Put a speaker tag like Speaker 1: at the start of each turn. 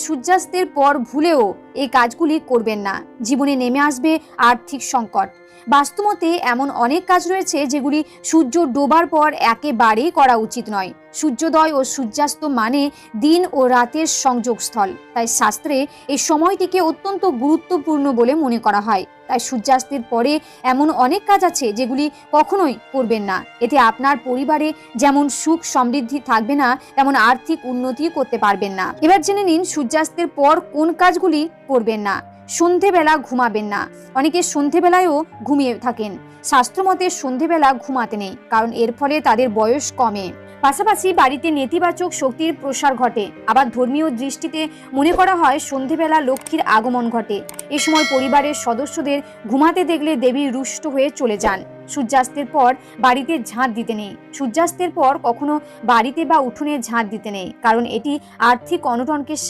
Speaker 1: সূর্যাস্তের পর ভুলেও এই কাজগুলি করবেন না, জীবনে নেমে আসবে আর্থিক সংকট। বাস্তুমতে এমন অনেক কাজ রয়েছে যেগুলি সূর্য ডোবার পর একেবারেই করা উচিত নয়। সূর্যোদয় ও সূর্যাস্ত মানে দিন ও রাতের সংযোগস্থল, তাই শাস্ত্রে এই সময়টিকে অত্যন্ত গুরুত্বপূর্ণ বলে মনে করা হয়। তাই সূর্যাস্তের পরে এমন অনেক কাজ আছে যেগুলি কখনোই করবেন না। এতে আপনার পরিবারে যেমন সুখ সমৃদ্ধি থাকবে না, তেমন আর্থিক উন্নতি করতে পারবেন না। এবার জেনে নিন সূর্যাস্তের পর কোন কাজগুলি করবেন না। সন্ধেবেলা ঘুমাবেন না। অনেকে সন্ধেবেলায়ও ঘুমিয়ে থাকেন। শাস্ত্রমতে সন্ধেবেলা ঘুমাতে নেই, কারণ এর ফলে তাদের বয়স কমে। পাশাপাশি বাড়িতে নেতিবাচক শক্তির প্রসার ঘটে। আবার ধর্মীয় দৃষ্টিতে মনে করা হয় সন্ধেবেলা লক্ষ্মীর আগমন ঘটে। এ সময় পরিবারের সদস্যদের ঘুমাতে দেখলে দেবী রুষ্ট হয়ে চলে যান। সূর্যাস্তের পর বাড়িতে ঝাঁট দিতে নেই। সূর্যাস্তের পর কখনো বাড়িতে বা উঠোনে ঝাঁট দিতে নেই, কারণ এটি আর্থিক অনটনকে